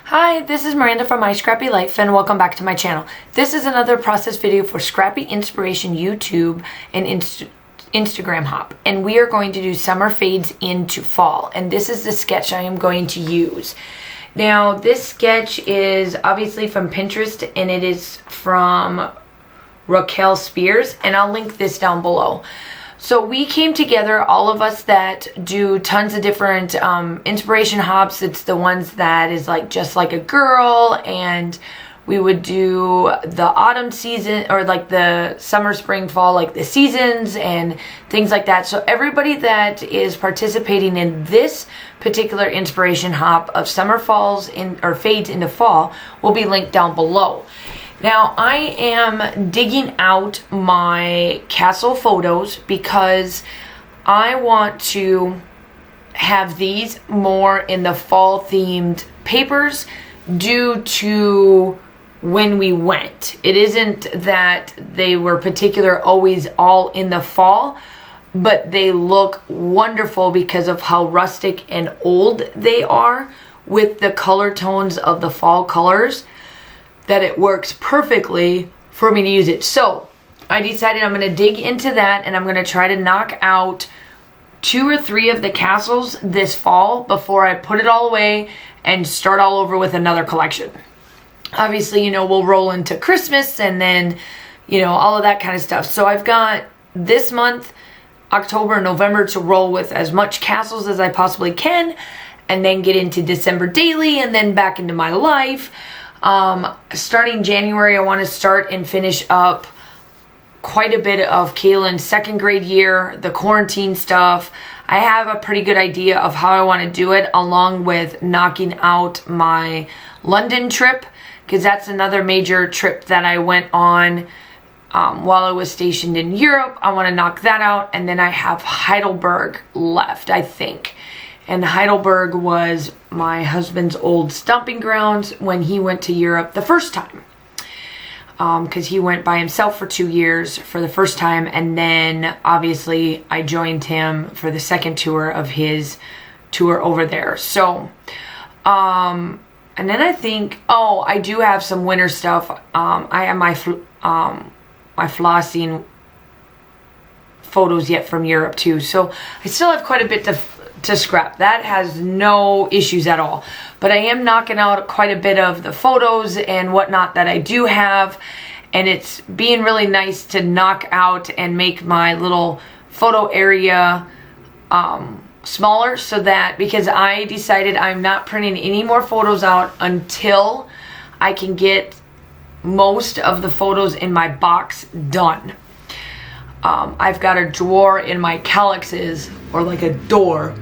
Hi, this is Miranda from My Scrappy Life and welcome back to my channel. This is another process video for Scrappy Inspiration YouTube and Instagram hop, and we are going to do summer fades into fall, and this is the sketch I am going to use. Now this sketch is obviously from Pinterest and it is from Raquel Spears, and I'll link this down below. So we came together, all of us that do tons of different inspiration hops. It's the ones that is like just like a girl, and we would do the autumn season or like the summer, spring, fall, like the seasons and things like that. So everybody that is participating in this particular inspiration hop of summer falls in or fades into fall will be linked down below. Now I am digging out my castle photos because I want to have these more in the fall themed papers due to when we went. It isn't that they were particular always all in the fall, but they look wonderful because of how rustic and old they are with the color tones of the fall colors, that it works perfectly for me to use it. So I decided I'm going to dig into that, and I'm going to try to knock out 2 or 3 of the castles this fall before I put it all away and start all over with another collection. Obviously, you know, we'll roll into Christmas and then, you know, all of that kind of stuff. So I've got this month, October and November, to roll with as much castles as I possibly can, and then get into December daily and then back into my life. Starting January, I want to start and finish up quite a bit of Kaylin's second grade year, the quarantine stuff. I have a pretty good idea of how I want to do it, along with knocking out my London trip, because that's another major trip that I went on while I was stationed in Europe. I want to knock that out, and then I have Heidelberg left, I think. And Heidelberg was my husband's old stomping grounds when he went to Europe the first time. Because he went by himself for 2 years for the first time, and then obviously I joined him for the second tour of his tour over there. So, and then I think, oh, I do have some winter stuff. I have my flossing photos yet from Europe too. So I still have quite a bit to scrap. That has no issues at all, but I am knocking out quite a bit of the photos and whatnot that I do have, and it's being really nice to knock out and make my little photo area smaller, so that, because I decided I'm not printing any more photos out until I can get most of the photos in my box done. I've got a drawer in my calyxes, or like a door,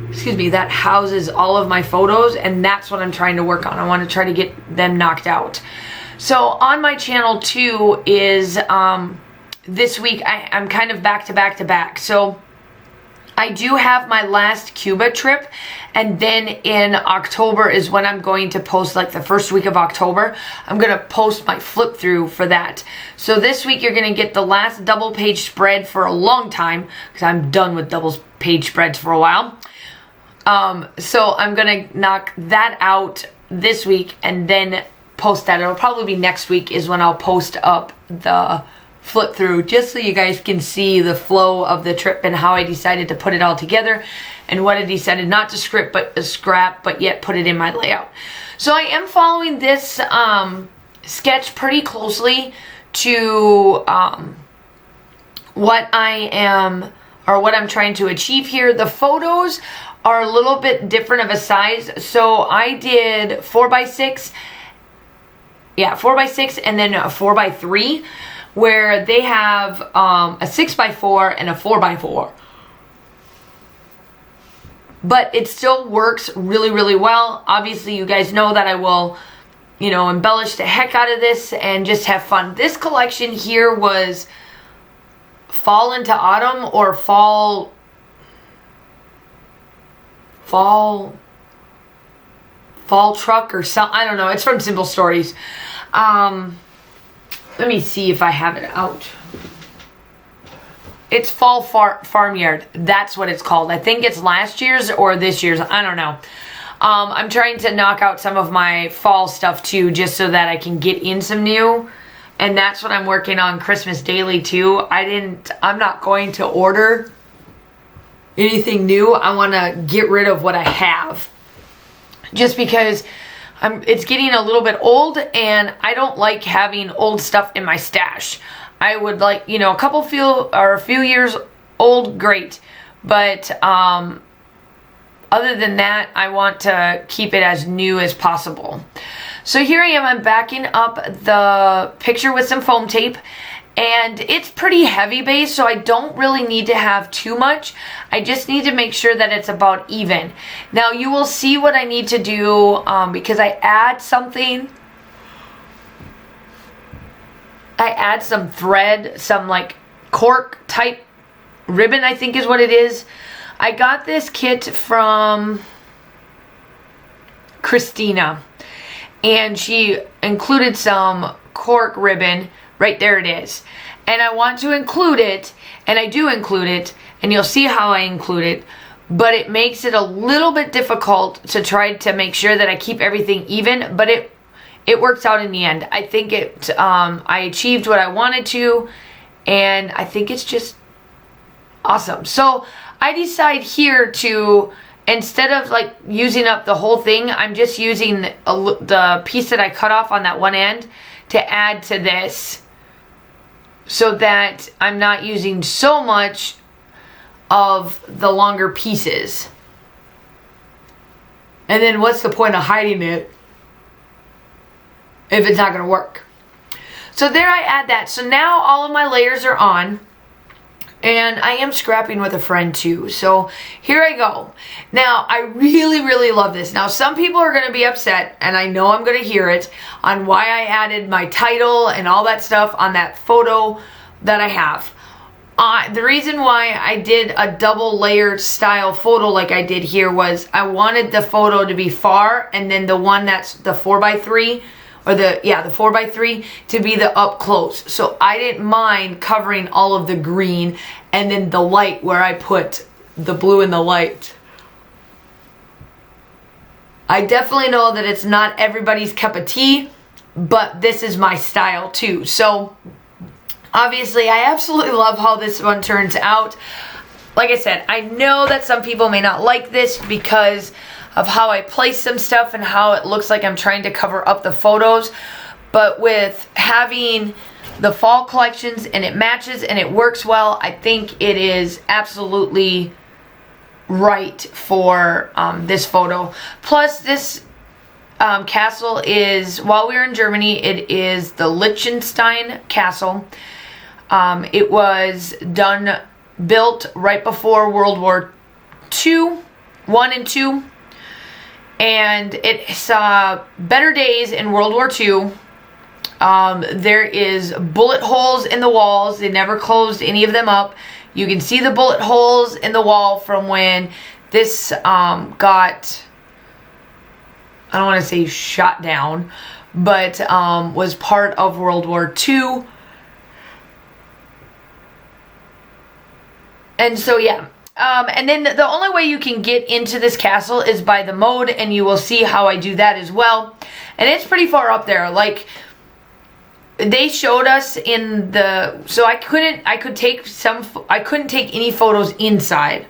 excuse me, that houses all of my photos, and that's what I'm trying to work on. I want to try to get them knocked out. So on my channel too is this week I'm kind of back to back. So I do have my last Cuba trip, and then in October is when I'm going to post, like the first week of October, I'm going to post my flip through for that. So this week you're going to get the last double page spread for a long time, because I'm done with double page spreads for a while. So I'm going to knock that out this week and then post that. It'll probably be next week is when I'll post up the flip through, just so you guys can see the flow of the trip and how I decided to put it all together, and what I decided not to scrap, but yet put it in my layout. So I am following this sketch pretty closely to what I am, or what I'm trying to achieve here. The photos are a little bit different of a size, so I did 4x6, yeah, 4x6, and then a 4x3, where they have a 6x4 and a 4x4. But it still works really, really well. Obviously, you guys know that I will, you know, embellish the heck out of this and just have fun. This collection here was fall into autumn, or fall truck or something. I don't know. It's from Simple Stories. Let me see if I have it out. It's Fall Farmyard. That's what it's called. I think it's last year's or this year's. I don't know. I'm trying to knock out some of my fall stuff too, just so that I can get in some new. And that's what I'm working on Christmas daily too. I'm not going to order anything new. I want to get rid of what I have. Just because it's getting a little bit old and I don't like having old stuff in my stash. I would like, you know, a few years old, great. But other than that, I want to keep it as new as possible. So here I am, I'm backing up the picture with some foam tape, and it's pretty heavy base, so I don't really need to have too much. I just need to make sure that it's about even. Now you will see what I need to do because I add something. I add some thread, some like cork type ribbon, I think is what it is. I got this kit from Christina, and she included some cork ribbon. Right there it is. And I want to include it, and I do include it, and you'll see how I include it, but it makes it a little bit difficult to try to make sure that I keep everything even, but it works out in the end. I think I achieved what I wanted to, and I think it's just awesome. So I decide here to, instead of like using up the whole thing, I'm just using the piece that I cut off on that one end to add to this, so that I'm not using so much of the longer pieces. And then what's the point of hiding it if it's not going to work? So there I add that. So now all of my layers are on. And I am scrapping with a friend too. So here I go. Now, I really, really love this. Now, some people are going to be upset, and I know I'm going to hear it, on why I added my title and all that stuff on that photo that I have. The reason why I did a double layered style photo like I did here was I wanted the photo to be far, and then the one that's the 4x3, or the 4x3 to be the up close. So I didn't mind covering all of the green and then the light where I put the blue and the light. I definitely know that it's not everybody's cup of tea, but this is my style too. So obviously I absolutely love how this one turns out. Like I said, I know that some people may not like this because of how I place some stuff and how it looks like I'm trying to cover up the photos. But with having the fall collections and it matches and it works well, I think it is absolutely right for this photo. Plus this castle is, while we were in Germany, it is the Liechtenstein castle. It was built right before World War II, I and II. And it saw better days in World War II. There is bullet holes in the walls. They never closed any of them up. You can see the bullet holes in the wall from when this got, I don't want to say shot down, but was part of World War II. And so, yeah. And then the only way you can get into this castle is by the mode, and you will see how I do that as well. And it's pretty far up there. Like, they showed us in the, so I couldn't take any photos inside.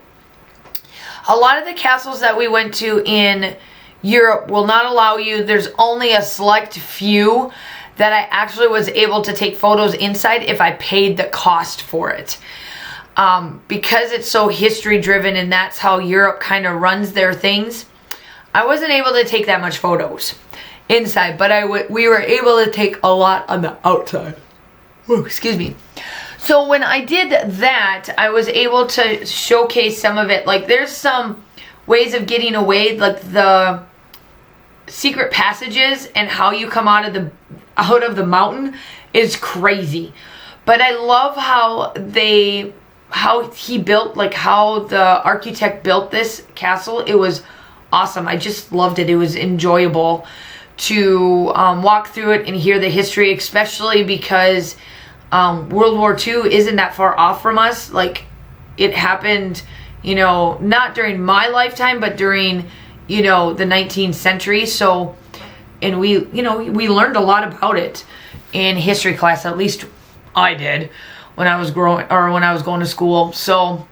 A lot of the castles that we went to in Europe will not allow you. There's only a select few that I actually was able to take photos inside if I paid the cost for it. Because it's so history driven and that's how Europe kind of runs their things, I wasn't able to take that much photos inside, but we were able to take a lot on the outside. Ooh, excuse me. So when I did that, I was able to showcase some of it. Like, there's some ways of getting away, like the secret passages and how you come out of the mountain is crazy. But I love how he built, like how the architect built this castle. It was awesome. I just loved it. It was enjoyable to walk through it and hear the history, especially because World War II isn't that far off from us. Like, it happened, you know, not during my lifetime, but during, you know, the 19th century. So, and we learned a lot about it in history class. At least I did when I was going to school. So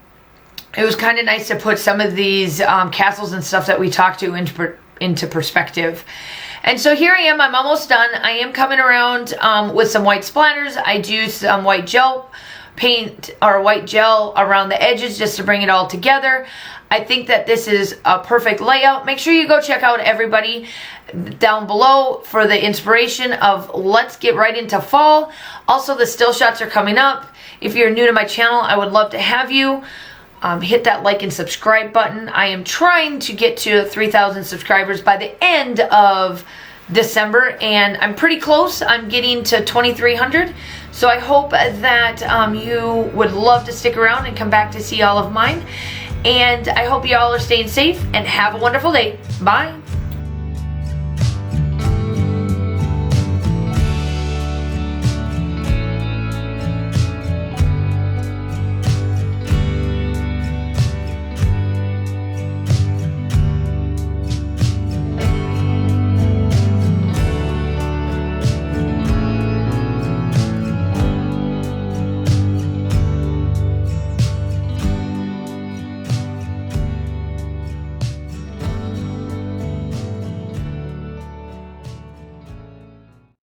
it was kind of nice to put some of these castles and stuff that we talked to into perspective. And so here I am. I'm almost done. I am coming around with some white splatters. I do some white gel paint or white gel around the edges just to bring it all together. I think that this is a perfect layout. Make sure you go check out everybody down below for the inspiration of let's get right into fall. Also, the still shots are coming up. If you're new to my channel, I would love to have you. Hit that like and subscribe button. I am trying to get to 3,000 subscribers by the end of December, and I'm pretty close. I'm getting to 2,300. So I hope that you would love to stick around and come back to see all of mine. And I hope you all are staying safe and have a wonderful day. Bye.